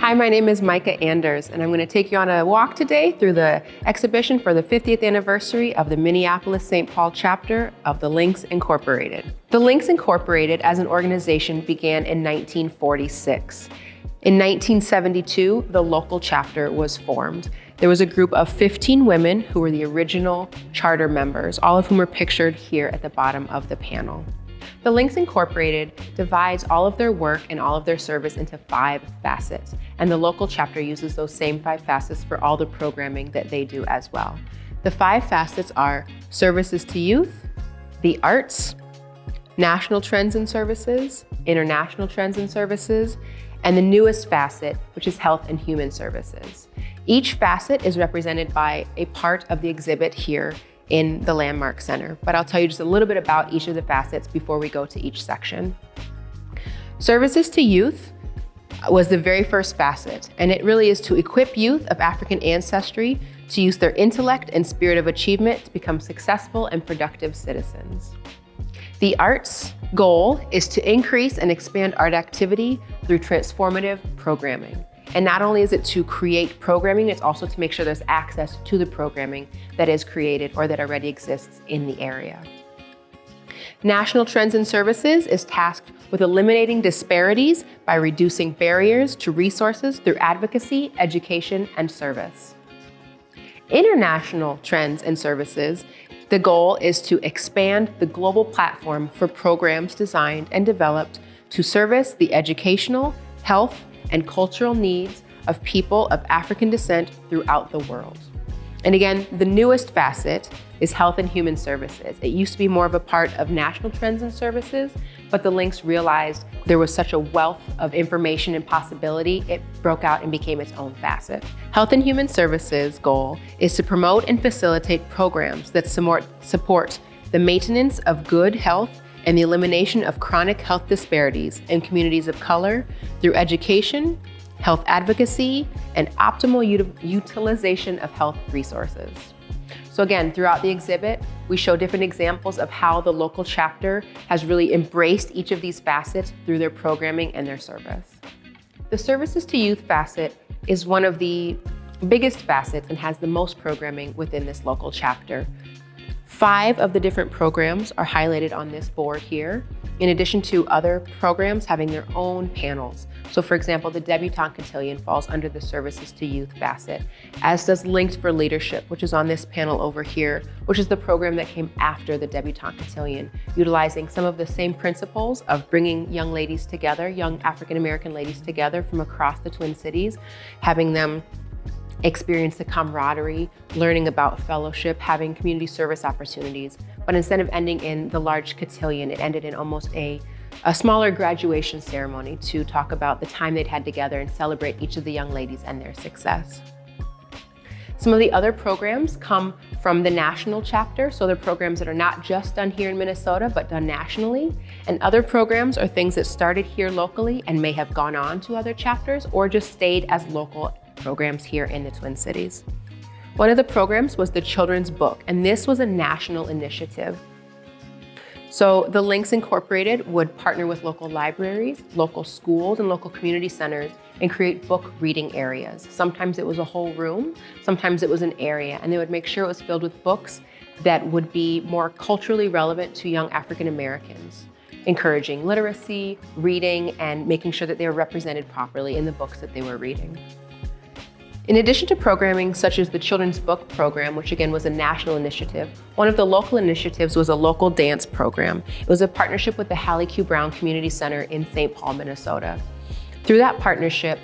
Hi, my name is Micah Anders, and I'm going to take you on a walk today through the exhibition for the 50th anniversary of the Minneapolis St. Paul chapter of the Lynx Incorporated. The Lynx Incorporated as an organization began in 1946. In 1972, the local chapter was formed. There was a group of 15 women who were the original charter members, all of whom are pictured here at the bottom of the panel. The Lynx Incorporated divides all of their work and all of their service into 5 facets, and the local chapter uses those same 5 facets for all the programming that they do as well. The 5 facets are services to youth, the arts, national trends and services, international trends and services, and the newest facet, which is health and human services. Each facet is represented by a part of the exhibit here in the Landmark Center, but I'll tell you just a little bit about each of the facets before we go to each section. Services to youth was the very first facet, and it really is to equip youth of African ancestry to use their intellect and spirit of achievement to become successful and productive citizens. The arts goal is to increase and expand art activity through transformative programming. And not only is it to create programming, it's also to make sure there's access to the programming that is created or that already exists in the area. National Trends and Services is tasked with eliminating disparities by reducing barriers to resources through advocacy, education, and service. International Trends and Services, the goal is to expand the global platform for programs designed and developed to service the educational, health, and cultural needs of people of African descent throughout the world. And again, the newest facet is health and human services. It used to be more of a part of national trends and services, but the Lynx realized there was such a wealth of information and possibility, it broke out and became its own facet. Health and human services goal is to promote and facilitate programs that support the maintenance of good health and the elimination of chronic health disparities in communities of color through education, health advocacy, and optimal utilization of health resources. So again, throughout the exhibit, we show different examples of how the local chapter has really embraced each of these facets through their programming and their service. The services to youth facet is one of the biggest facets and has the most programming within this local chapter. 5 of the different programs are highlighted on this board here, in addition to other programs having their own panels. So for example, the Debutante Cotillion falls under the Services to Youth facet, as does Linked for Leadership, which is on this panel over here, which is the program that came after the Debutante Cotillion, utilizing some of the same principles of bringing young ladies together, young African American ladies together from across the Twin Cities, having them experience the camaraderie, learning about fellowship, having community service opportunities. But instead of ending in the large cotillion, it ended in almost a smaller graduation ceremony to talk about the time they'd had together and celebrate each of the young ladies and their success. Some of the other programs come from the national chapter, so they're programs that are not just done here in Minnesota, but done nationally. And other programs are things that started here locally and may have gone on to other chapters or just stayed as local programs here in the Twin Cities. One of the programs was the Children's Book, and this was a national initiative. So the Lynx Incorporated would partner with local libraries, local schools, and local community centers and create book reading areas. Sometimes it was a whole room, sometimes it was an area, and they would make sure it was filled with books that would be more culturally relevant to young African Americans, encouraging literacy, reading, and making sure that they were represented properly in the books that they were reading. In addition to programming such as the Children's Book Program, which again was a national initiative, one of the local initiatives was a local dance program. It was a partnership with the Hallie Q. Brown Community Center in St. Paul, Minnesota. Through that partnership,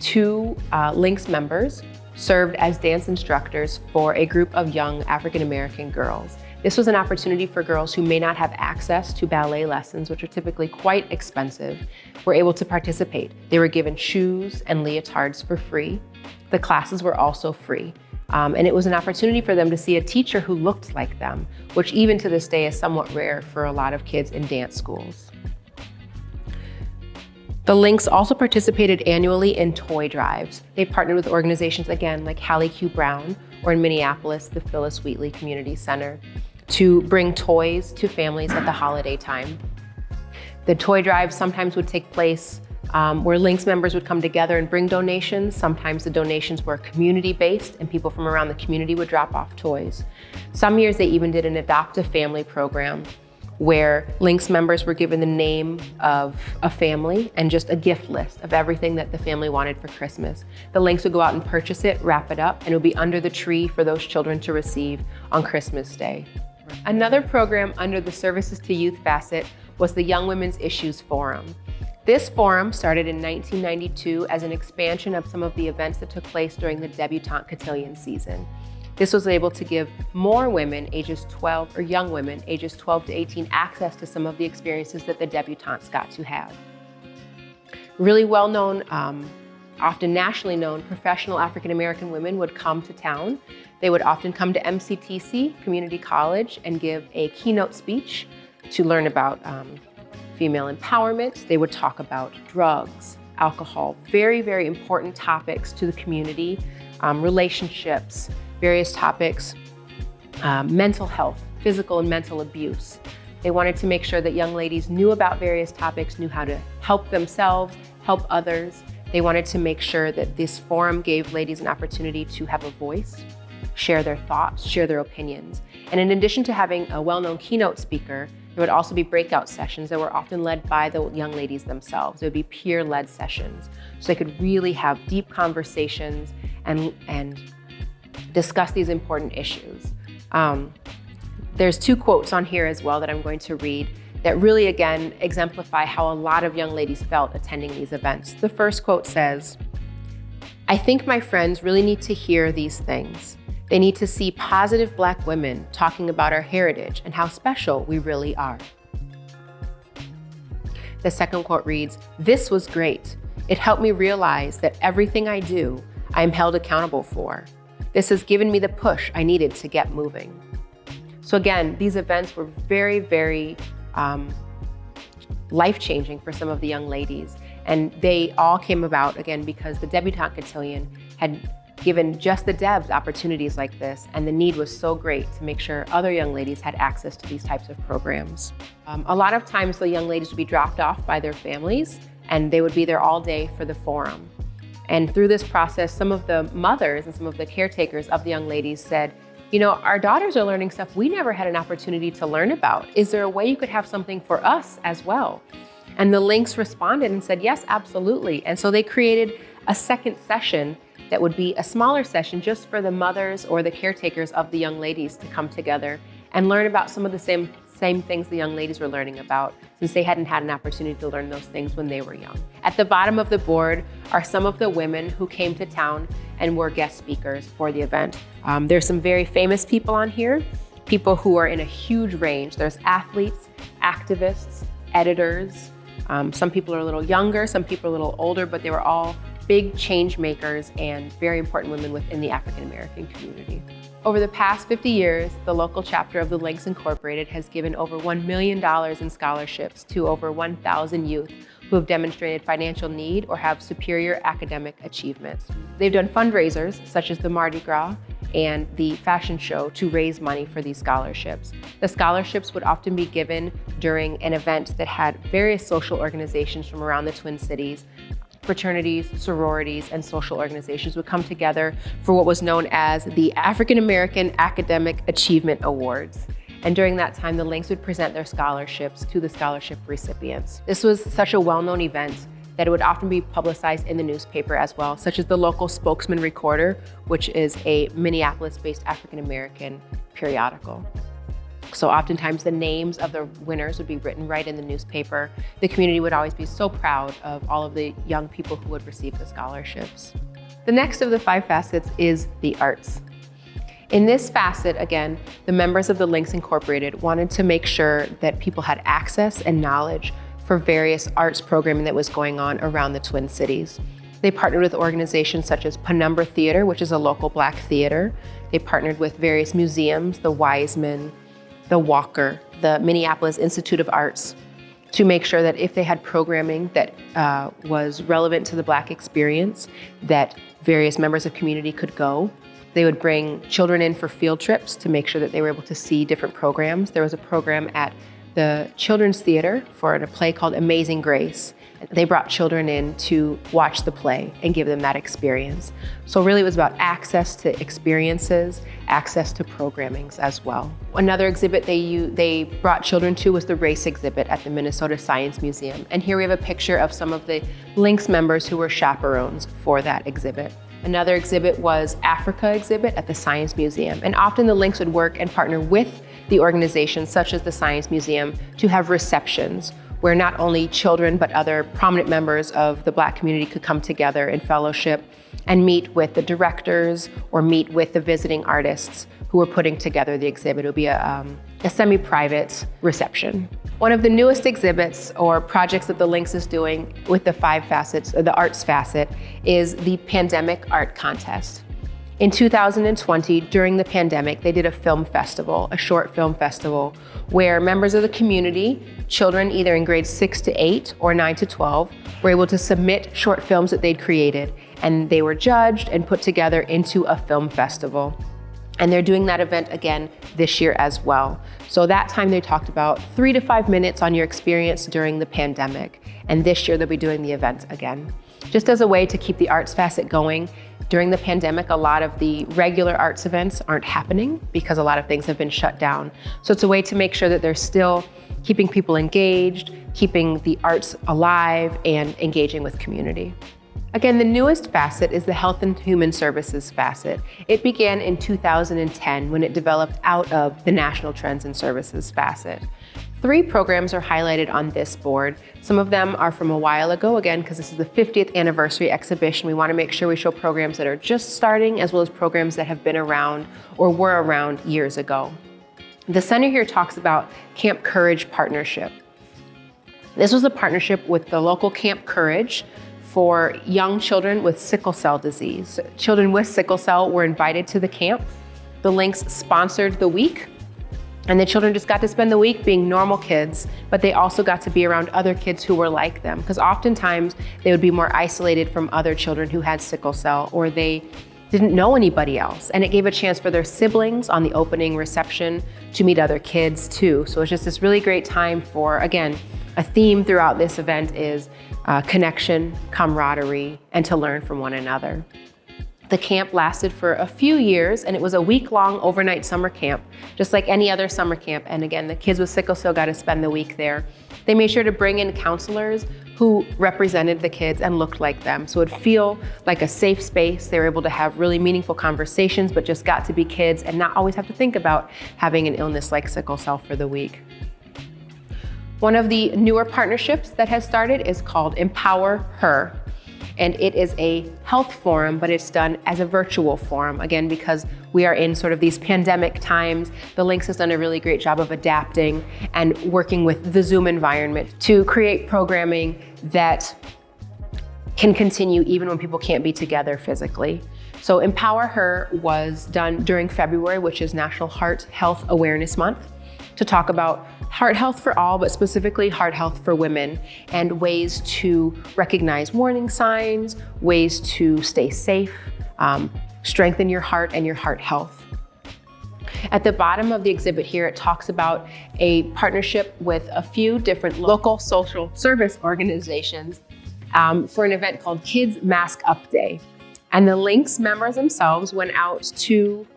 2 Lynx members served as dance instructors for a group of young African American girls. This was an opportunity for girls who may not have access to ballet lessons, which are typically quite expensive, were able to participate. They were given shoes and leotards for free. The classes were also free. And it was an opportunity for them to see a teacher who looked like them, which even to this day is somewhat rare for a lot of kids in dance schools. The Lynx also participated annually in toy drives. They partnered with organizations, again, like Hallie Q. Brown, or in Minneapolis, the Phyllis Wheatley Community Center, to bring toys to families at the holiday time. The toy drives sometimes would take place where Lynx members would come together and bring donations. Sometimes the donations were community-based and people from around the community would drop off toys. Some years they even did an adopt a family program where Lynx members were given the name of a family and just a gift list of everything that the family wanted for Christmas. The Lynx would go out and purchase it, wrap it up, and it would be under the tree for those children to receive on Christmas Day. Another program under the Services to Youth facet was the Young Women's Issues Forum. This forum started in 1992 as an expansion of some of the events that took place during the debutante cotillion season. This was able to give more women ages 12, or young women ages 12 to 18, access to some of the experiences that the debutantes got to have. Really well-known, often nationally known, professional African-American women would come to town. They would often come to MCTC, Community College, and give a keynote speech to learn about female empowerment. They would talk about drugs, alcohol, very, very important topics to the community, relationships, various topics, mental health, physical and mental abuse. They wanted to make sure that young ladies knew about various topics, knew how to help themselves, help others. They wanted to make sure that this forum gave ladies an opportunity to have a voice, share their thoughts, share their opinions. And in addition to having a well-known keynote speaker, there would also be breakout sessions that were often led by the young ladies themselves. It would be peer-led sessions, so they could really have deep conversations and discuss these important issues. There's two quotes on here as well that I'm going to read that really, again, exemplify how a lot of young ladies felt attending these events. The first quote says, "I think my friends really need to hear these things. They need to see positive Black women talking about our heritage and how special we really are." The second quote reads, "This was great. It helped me realize that everything I do, I am held accountable for. This has given me the push I needed to get moving." So again, these events were very, very life-changing for some of the young ladies. And they all came about, again, because the debutante cotillion had given just the Debs opportunities like this, and the need was so great to make sure other young ladies had access to these types of programs. A lot of times the young ladies would be dropped off by their families, and they would be there all day for the forum. And through this process, some of the mothers and some of the caretakers of the young ladies said, "You know, our daughters are learning stuff we never had an opportunity to learn about. Is there a way you could have something for us as well?" And the Lynx responded and said, "Yes, absolutely." And so they created a second session that would be a smaller session just for the mothers or the caretakers of the young ladies to come together and learn about some of the same things the young ladies were learning about, since they hadn't had an opportunity to learn those things when they were young. At the bottom of the board are some of the women who came to town and were guest speakers for the event. There's some very famous people on here, people who are in a huge range. There's athletes, activists, editors. Some people are a little younger, some people are a little older, but they were all big change makers and very important women within the African American community. Over the past 50 years, the local chapter of the Lynx Incorporated has given over $1 million in scholarships to over 1,000 youth who have demonstrated financial need or have superior academic achievements. They've done fundraisers such as the Mardi Gras and the fashion show to raise money for these scholarships. The scholarships would often be given during an event that had various social organizations from around the Twin Cities. Fraternities, sororities, and social organizations would come together for what was known as the African American Academic Achievement Awards. And during that time, the Lynx would present their scholarships to the scholarship recipients. This was such a well-known event that it would often be publicized in the newspaper as well, such as the local Spokesman Recorder, which is a Minneapolis-based African American periodical. So oftentimes the names of the winners would be written right in the newspaper. The community would always be so proud of all of the young people who would receive the scholarships. The next of the 5 facets is the arts. In this facet, again, the members of the Lynx Incorporated wanted to make sure that people had access and knowledge for various arts programming that was going on around the Twin Cities. They partnered with organizations such as Penumbra Theater, which is a local Black theater. They partnered with various museums, the Wiseman, the Walker, the Minneapolis Institute of Arts, to make sure that if they had programming that was relevant to the Black experience, that various members of community could go. They would bring children in for field trips to make sure that they were able to see different programs. There was a program at the Children's Theater for a play called Amazing Grace, and They brought children in to watch the play and give them that experience. So really it was about access to experiences, access to programmings as well. Another exhibit they brought children to was the race exhibit at the Minnesota Science Museum. And here we have a picture of some of the Lynx members who were chaperones for that exhibit. Another exhibit was Africa exhibit at the Science Museum. And often the Lynx would work and partner with the organizations such as the Science Museum to have receptions where not only children but other prominent members of the Black community could come together in fellowship and meet with the directors or meet with the visiting artists who were putting together the exhibit. It would be a semi-private reception. One of the newest exhibits or projects that the Lynx is doing with the 5 facets, or the arts facet, is the Pandemic Art Contest. In 2020, during the pandemic, they did a film festival, a short film festival, where members of the community, children either in grades 6 to 8 or 9 to 12, were able to submit short films that they'd created, and they were judged and put together into a film festival. And they're doing that event again this year as well. So that time they talked about 3 to 5 minutes on your experience during the pandemic. And this year they'll be doing the event again. Just as a way to keep the arts facet going, during the pandemic, a lot of the regular arts events aren't happening because a lot of things have been shut down. So it's a way to make sure that they're still keeping people engaged, keeping the arts alive, and engaging with community. Again, the newest facet is the Health and Human Services facet. It began in 2010 when it developed out of the National Trends and Services facet. 3 programs are highlighted on this board. Some of them are from a while ago, again, because this is the 50th anniversary exhibition. We want to make sure we show programs that are just starting as well as programs that have been around or were around years ago. The center here talks about Camp Courage partnership. This was a partnership with the local Camp Courage for young children with sickle cell disease. Children with sickle cell were invited to the camp. The Lynx sponsored the week, and the children just got to spend the week being normal kids, but they also got to be around other kids who were like them, because oftentimes they would be more isolated from other children who had sickle cell, or they didn't know anybody else. And it gave a chance for their siblings on the opening reception to meet other kids too. So it's just this really great time for, again, a theme throughout this event is connection, camaraderie, and to learn from one another. The camp lasted for a few years, and it was a week-long overnight summer camp, just like any other summer camp. And again, the kids with sickle cell got to spend the week there. They made sure to bring in counselors who represented the kids and looked like them. So it would feel like a safe space. They were able to have really meaningful conversations, but just got to be kids and not always have to think about having an illness like sickle cell for the week. One of the newer partnerships that has started is called Empower Her. And it is a health forum, but it's done as a virtual forum. Again, because we are in sort of these pandemic times, the Lynx has done a really great job of adapting and working with the Zoom environment to create programming that can continue even when people can't be together physically. So Empower Her was done during February, which is National Heart Health Awareness Month, to talk about heart health for all, but specifically heart health for women, and ways to recognize warning signs, ways to stay safe, strengthen your heart and your heart health. At the bottom of the exhibit here, it talks about a partnership with a few different local social service organizations for an event called Kids Mask Up Day. And the Lynx members themselves went out to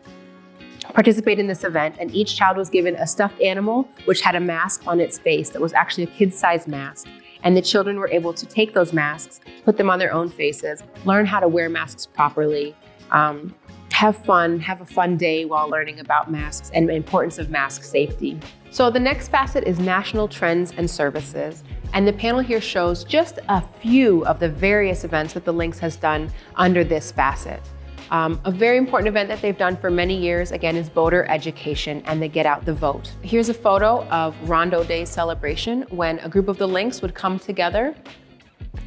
participate in this event, and each child was given a stuffed animal which had a mask on its face that was actually a kid-sized mask. And the children were able to take those masks, put them on their own faces, learn how to wear masks properly, have fun, have a fun day while learning about masks and the importance of mask safety. So the next facet is National Trends and Services. And the panel here shows just a few of the various events that the Lynx has done under this facet. A very important event that they've done for many years, again, is voter education and the Get Out the Vote. Here's a photo of Rondo Day celebration when a group of the Lynx would come together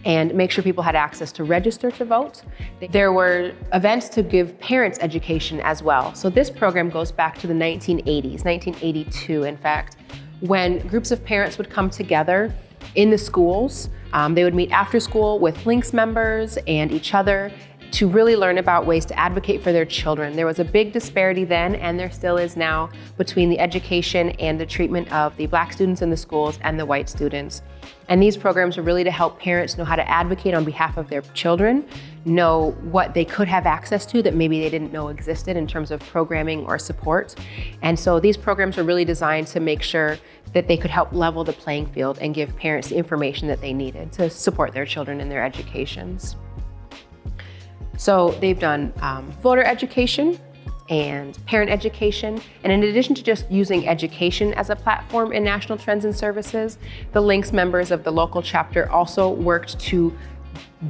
and make sure people had access to register to vote. There were events to give parents education as well. So this program goes back to the 1980s, 1982 in fact, when groups of parents would come together in the schools. They would meet after school with Lynx members and each other to really learn about ways to advocate for their children. There was a big disparity then, and there still is now, between the education and the treatment of the Black students in the schools and the white students. And these programs are really to help parents know how to advocate on behalf of their children, know what they could have access to that maybe they didn't know existed in terms of programming or support. And so these programs are really designed to make sure that they could help level the playing field and give parents the information that they needed to support their children in their educations. So they've done voter education and parent education. And in addition to just using education as a platform in national trends and services, the Lynx members of the local chapter also worked to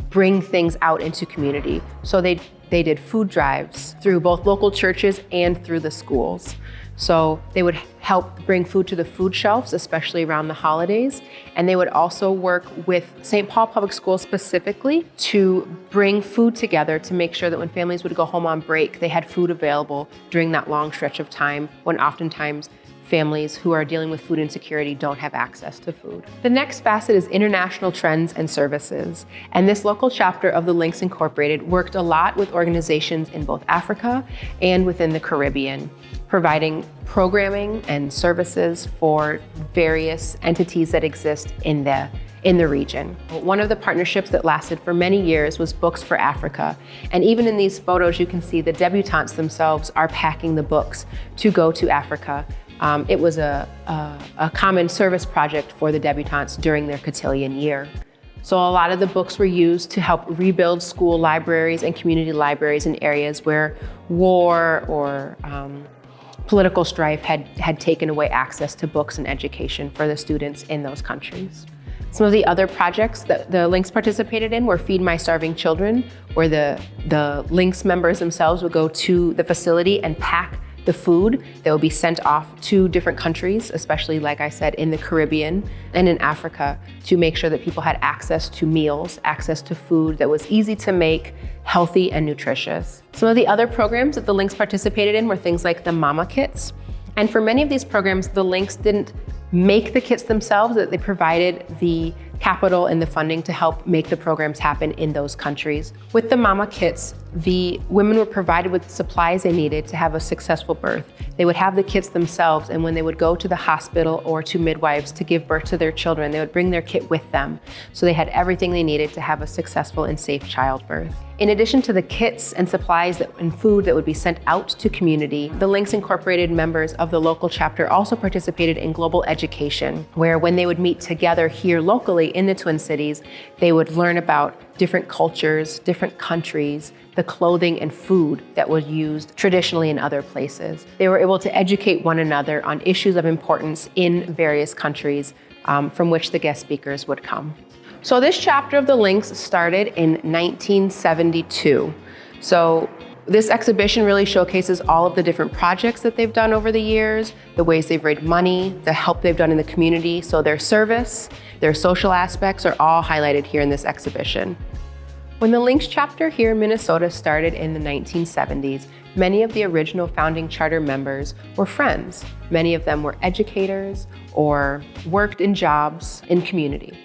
bring things out into community. So they did food drives through both local churches and through the schools. So they would help bring food to the food shelves, especially around the holidays. And they would also work with St. Paul Public Schools specifically to bring food together to make sure that when families would go home on break, they had food available during that long stretch of time when oftentimes families who are dealing with food insecurity don't have access to food. The next facet is international trends and services. And this local chapter of the Lynx Incorporated worked a lot with organizations in both Africa and within the Caribbean, providing programming and services for various entities that exist in the region. One of the partnerships that lasted for many years was Books for Africa. And even in these photos, you can see the debutantes themselves are packing the books to go to Africa. It was a common service project for the debutantes during their cotillion year. So a lot of the books were used to help rebuild school libraries and community libraries in areas where war or political strife had taken away access to books and education for the students in those countries. Some of the other projects that the Lynx participated in were Feed My Starving Children, where the Lynx members themselves would go to the facility and pack the food that would be sent off to different countries, especially, like I said, in the Caribbean and in Africa, to make sure that people had access to meals, access to food that was easy to make, healthy and nutritious. Some of the other programs that the Lynx participated in were things like the Mama Kits. And for many of these programs, the Lynx didn't make the kits themselves, that they provided the capital and the funding to help make the programs happen in those countries. With the Mama Kits, the women were provided with the supplies they needed to have a successful birth. They would have the kits themselves, and when they would go to the hospital or to midwives to give birth to their children, they would bring their kit with them. So they had everything they needed to have a successful and safe childbirth. In addition to the kits and supplies and food that would be sent out to community, the Lynx Incorporated members of the local chapter also participated in global education, where when they would meet together here locally in the Twin Cities, they would learn about different cultures, different countries, the clothing and food that was used traditionally in other places. They were able to educate one another on issues of importance in various countries from which the guest speakers would come. So this chapter of the Lynx started in 1972. So this exhibition really showcases all of the different projects that they've done over the years, the ways they've raised money, the help they've done in the community. So their service, their social aspects are all highlighted here in this exhibition. When the Lynx chapter here in Minnesota started in the 1970s, many of the original founding charter members were friends. Many of them were educators or worked in jobs in community.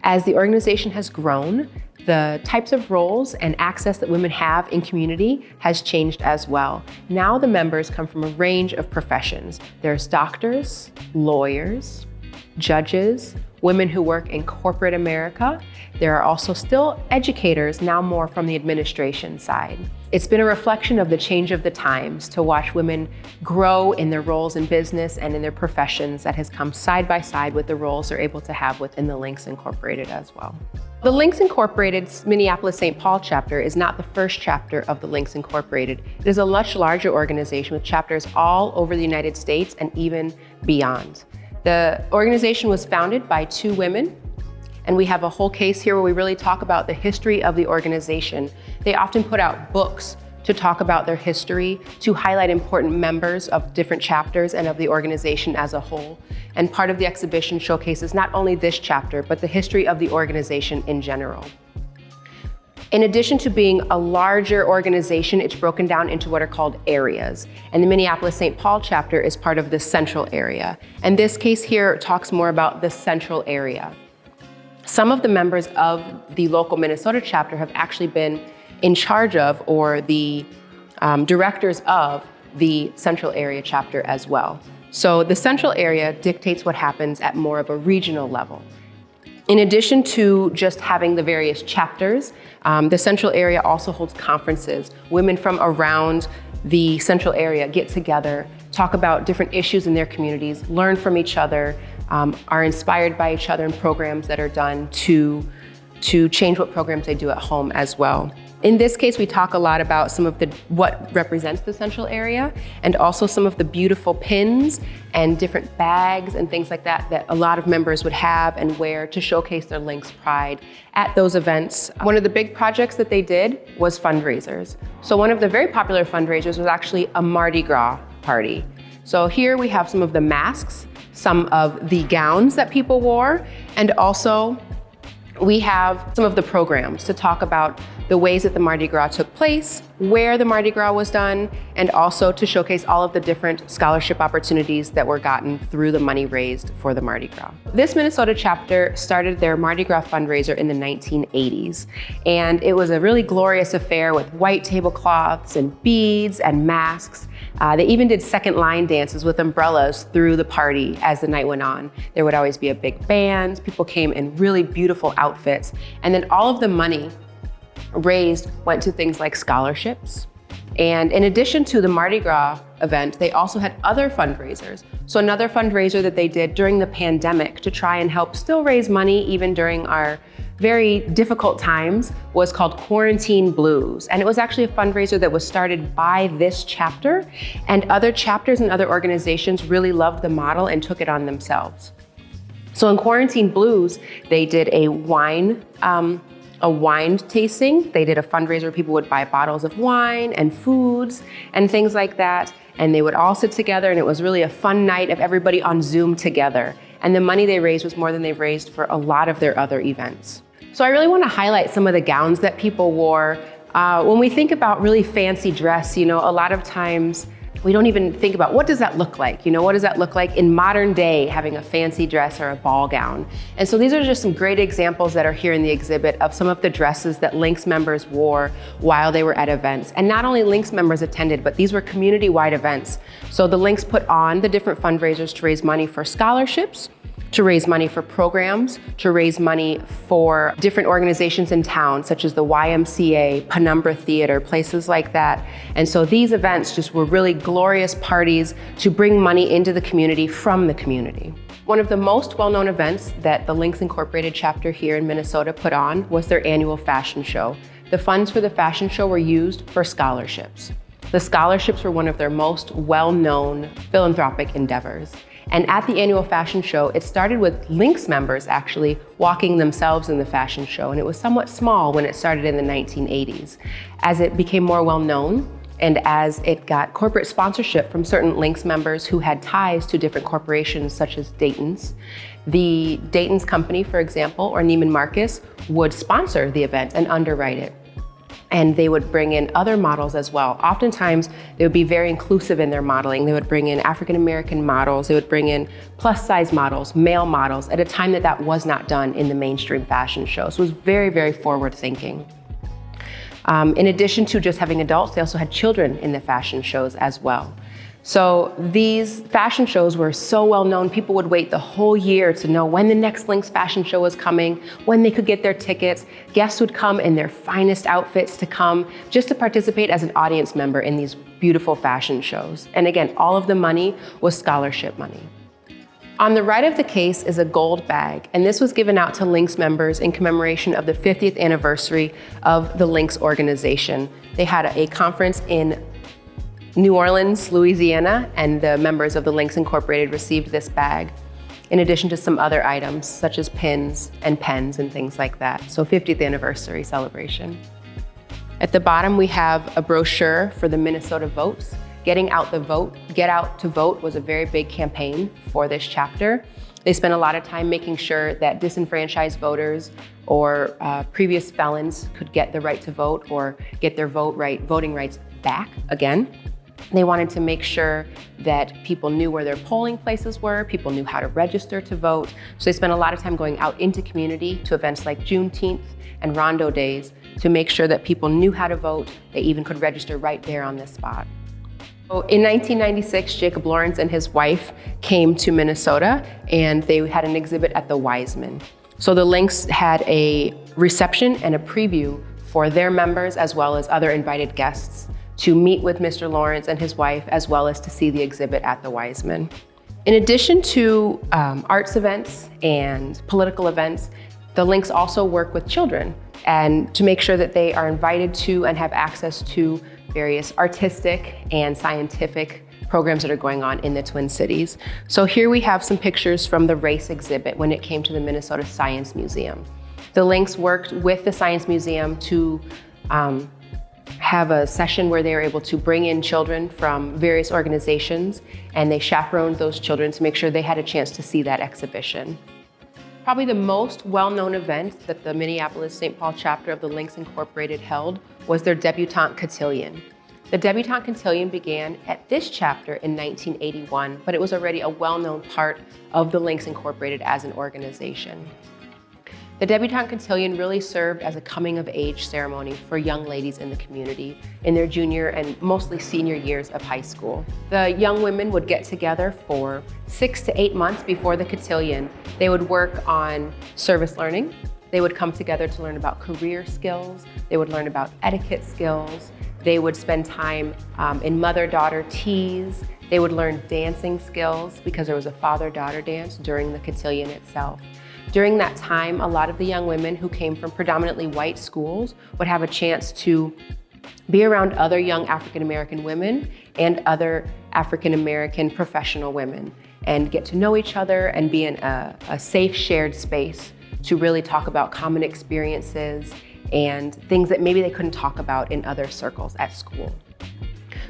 As the organization has grown, the types of roles and access that women have in community has changed as well. Now the members come from a range of professions. There's doctors, lawyers, judges, women who work in corporate America. There are also still educators, now more from the administration side. It's been a reflection of the change of the times to watch women grow in their roles in business and in their professions that has come side by side with the roles they're able to have within the Lynx Incorporated as well. The Lynx Incorporated's Minneapolis-St. Paul chapter is not the first chapter of the Lynx Incorporated. It is a much larger organization with chapters all over the United States and even beyond. The organization was founded by 2 women, and we have a whole case here where we really talk about the history of the organization. They often put out books to talk about their history, to highlight important members of different chapters and of the organization as a whole. And part of the exhibition showcases not only this chapter, but the history of the organization in general. In addition to being a larger organization, it's broken down into what are called areas. And the Minneapolis-St. Paul chapter is part of the central area. And this case here talks more about the central area. Some of the members of the local Minnesota chapter have actually been in charge of, or the directors of, the Central Area Chapter as well. So the Central Area dictates what happens at more of a regional level. In addition to just having the various chapters, the Central Area also holds conferences. Women from around the Central Area get together, talk about different issues in their communities, learn from each other, are inspired by each other in programs that are done to change what programs they do at home as well. In this case, we talk a lot about some of what represents the Central Area, and also some of the beautiful pins and different bags and things like that that a lot of members would have and wear to showcase their Lynx pride at those events. One of the big projects that they did was fundraisers. So one of the very popular fundraisers was actually a Mardi Gras party. So here we have some of the masks, some of the gowns that people wore, and also we have some of the programs to talk about the ways that the Mardi Gras took place, where the Mardi Gras was done, and also to showcase all of the different scholarship opportunities that were gotten through the money raised for the Mardi Gras. This Minnesota chapter started their Mardi Gras fundraiser in the 1980s, and it was a really glorious affair with white tablecloths and beads and masks. They even did second line dances with umbrellas through the party as the night went on. There would always be a big band, people came in really beautiful outfits, and then all of the money raised went to things like scholarships. And in addition to the Mardi Gras event, they also had other fundraisers. So another fundraiser that they did during the pandemic to try and help still raise money even during our very difficult times was called Quarantine Blues. And it was actually a fundraiser that was started by this chapter, and other chapters and other organizations really loved the model and took it on themselves. So in Quarantine Blues, they did a wine tasting. They did a fundraiser where people would buy bottles of wine and foods and things like that. And they would all sit together, and it was really a fun night of everybody on Zoom together. And the money they raised was more than they've raised for a lot of their other events. So I really want to highlight some of the gowns that people wore. When we think about really fancy dress, a lot of times we don't even think about what does that look like? What does that look like in modern day, having a fancy dress or a ball gown? And so these are just some great examples that are here in the exhibit of some of the dresses that Lynx members wore while they were at events. And not only Lynx members attended, but these were community-wide events. So the Lynx put on the different fundraisers to raise money for scholarships, to raise money for programs, to raise money for different organizations in town, such as the YMCA, Penumbra Theater, places like that. And so these events just were really glorious parties to bring money into the community from the community. One of the most well-known events that the Lynx Incorporated chapter here in Minnesota put on was their annual fashion show. The funds for the fashion show were used for scholarships. The scholarships were one of their most well-known philanthropic endeavors. And at the annual fashion show, it started with Lynx members actually walking themselves in the fashion show. And it was somewhat small when it started in the 1980s. As it became more well-known, and as it got corporate sponsorship from certain Lynx members who had ties to different corporations such as Dayton's, the Dayton's company, for example, or Neiman Marcus, would sponsor the event and underwrite it. And they would bring in other models as well. Oftentimes, they would be very inclusive in their modeling. They would bring in African-American models. They would bring in plus-size models, male models, at a time that that was not done in the mainstream fashion show. So it was very, very forward-thinking. In addition to just having adults, they also had children in the fashion shows as well. So these fashion shows were so well known, people would wait the whole year to know when the next Lynx fashion show was coming, when they could get their tickets. Guests would come in their finest outfits to come just to participate as an audience member in these beautiful fashion shows. And again, all of the money was scholarship money. On the right of the case is a gold bag, and this was given out to Lynx members in commemoration of the 50th anniversary of the Lynx organization. They had a conference in New Orleans, Louisiana, and the members of the Lynx Incorporated received this bag, in addition to some other items such as pins and pens and things like that. So 50th anniversary celebration. At the bottom, we have a brochure for the Minnesota votes. Getting out the vote, Get Out to Vote was a very big campaign for this chapter. They spent a lot of time making sure that disenfranchised voters or previous felons could get the right to vote or get their voting rights back again. They wanted to make sure that people knew where their polling places were, people knew how to register to vote. So they spent a lot of time going out into community to events like Juneteenth and Rondo Days to make sure that people knew how to vote. They even could register right there on the spot. So in 1996, Jacob Lawrence and his wife came to Minnesota, and they had an exhibit at the Wiseman. So the Lynx had a reception and a preview for their members as well as other invited guests to meet with Mr. Lawrence and his wife, as well as to see the exhibit at the Wiseman. In addition to arts events and political events, the Lynx also work with children and to make sure that they are invited to and have access to various artistic and scientific programs that are going on in the Twin Cities. So here we have some pictures from the race exhibit when it came to the Minnesota Science Museum. The Lynx worked with the Science Museum to have a session where they were able to bring in children from various organizations, and they chaperoned those children to make sure they had a chance to see that exhibition. Probably the most well-known event that the Minneapolis-St. Paul chapter of the Lynx Incorporated held was their debutante cotillion. The debutante cotillion began at this chapter in 1981, but it was already a well-known part of the Lynx Incorporated as an organization. The debutante cotillion really served as a coming-of-age ceremony for young ladies in the community in their junior and mostly senior years of high school. The young women would get together for 6 to 8 months before the cotillion. They would work on service learning. They would come together to learn about career skills. They would learn about etiquette skills. They would spend time in mother-daughter teas. They would learn dancing skills because there was a father-daughter dance during the cotillion itself. During that time, a lot of the young women who came from predominantly white schools would have a chance to be around other young African-American women and other African-American professional women and get to know each other and be in a safe shared space to really talk about common experiences and things that maybe they couldn't talk about in other circles at school.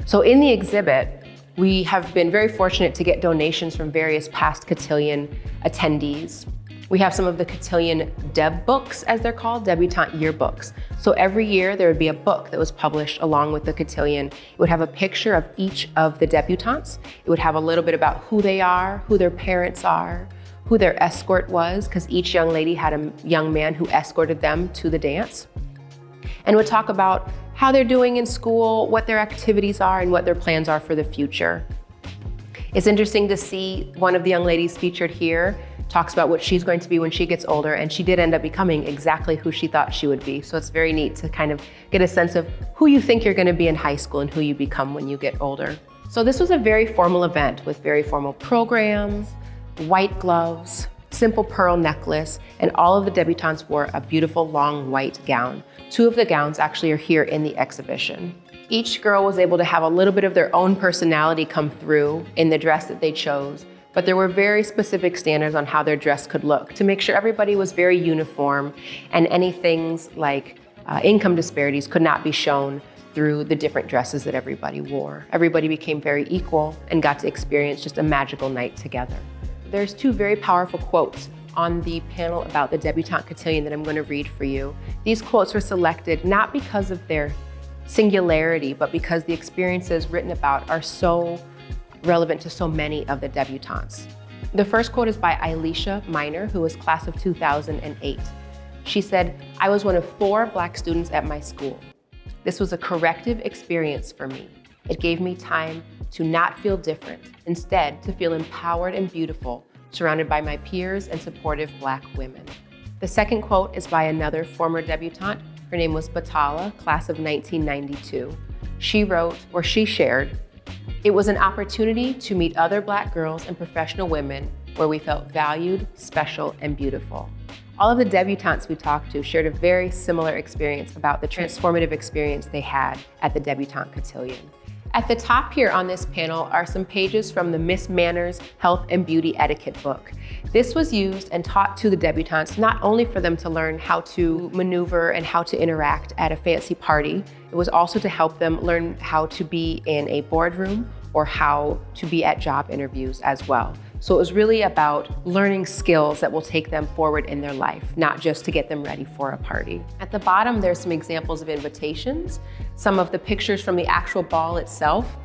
So in the exhibit, we have been very fortunate to get donations from various past cotillion attendees. We have some of the cotillion deb books, as they're called, debutante yearbooks. So every year there would be a book that was published along with the cotillion. It would have a picture of each of the debutantes. It would have a little bit about who they are, who their parents are, who their escort was, because each young lady had a young man who escorted them to the dance. And would talk about how they're doing in school, what their activities are, and what their plans are for the future. It's interesting to see one of the young ladies featured here talks about what she's going to be when she gets older, and she did end up becoming exactly who she thought she would be. So it's very neat to kind of get a sense of who you think you're going to be in high school and who you become when you get older. So this was a very formal event with very formal programs, white gloves, simple pearl necklace, and all of the debutantes wore a beautiful long white gown. 2 of the gowns actually are here in the exhibition. Each girl was able to have a little bit of their own personality come through in the dress that they chose, but there were very specific standards on how their dress could look to make sure everybody was very uniform, and any things like income disparities could not be shown through the different dresses that everybody wore. Everybody became very equal and got to experience just a magical night together. There's 2 very powerful quotes on the panel about the debutante cotillion that I'm going to read for you. These quotes were selected not because of their singularity, but because the experiences written about are so relevant to so many of the debutantes. The first quote is by Elisha Miner, who was class of 2008. She said, "I was one of 4 Black students at my school. This was a corrective experience for me. It gave me time to not feel different, instead to feel empowered and beautiful, surrounded by my peers and supportive Black women." The second quote is by another former debutante. Her name was Batala, class of 1992. She wrote, or she shared, "It was an opportunity to meet other Black girls and professional women where we felt valued, special, and beautiful." All of the debutantes we talked to shared a very similar experience about the transformative experience they had at the debutante cotillion. At the top here on this panel are some pages from the Miss Manners Health and Beauty Etiquette book. This was used and taught to the debutantes not only for them to learn how to maneuver and how to interact at a fancy party, it was also to help them learn how to be in a boardroom or how to be at job interviews as well. So it was really about learning skills that will take them forward in their life, not just to get them ready for a party. At the bottom, there's some examples of invitations, some of the pictures from the actual ball itself.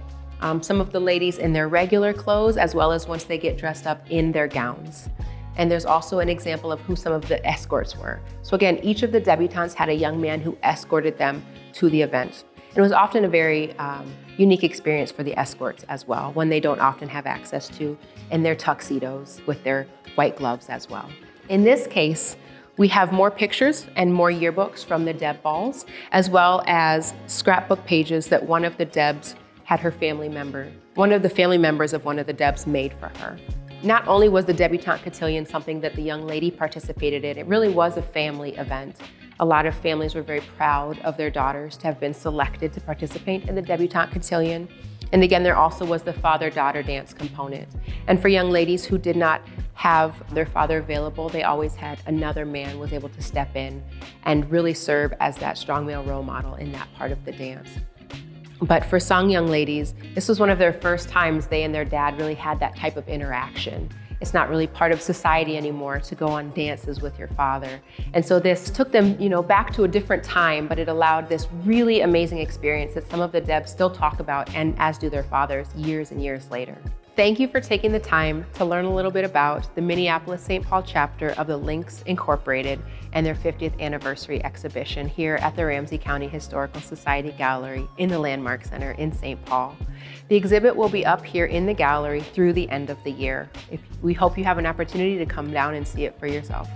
some of the ladies in their regular clothes, as well as once they get dressed up in their gowns. And there's also an example of who some of the escorts were. So again, each of the debutantes had a young man who escorted them to the event. And it was often a very unique experience for the escorts as well, one they don't often have access to, in their tuxedos with their white gloves as well. In this case, we have more pictures and more yearbooks from the Deb balls, as well as scrapbook pages that one of the Debs had her family member, one of the family members of one of the Debs made for her. Not only was the debutante cotillion something that the young lady participated in, it really was a family event. A lot of families were very proud of their daughters to have been selected to participate in the debutante cotillion. And again, there also was the father-daughter dance component. And for young ladies who did not have their father available, they always had another man was able to step in and really serve as that strong male role model in that part of the dance. But for some young ladies, this was one of their first times they and their dad really had that type of interaction. It's not really part of society anymore to go on dances with your father. And so this took them, back to a different time, but it allowed this really amazing experience that some of the Debs still talk about, and as do their fathers, years and years later. Thank you for taking the time to learn a little bit about the Minneapolis-St. Paul chapter of the Lynx Incorporated and their 50th anniversary exhibition here at the Ramsey County Historical Society Gallery in the Landmark Center in St. Paul. The exhibit will be up here in the gallery through the end of the year. We hope you have an opportunity to come down and see it for yourself.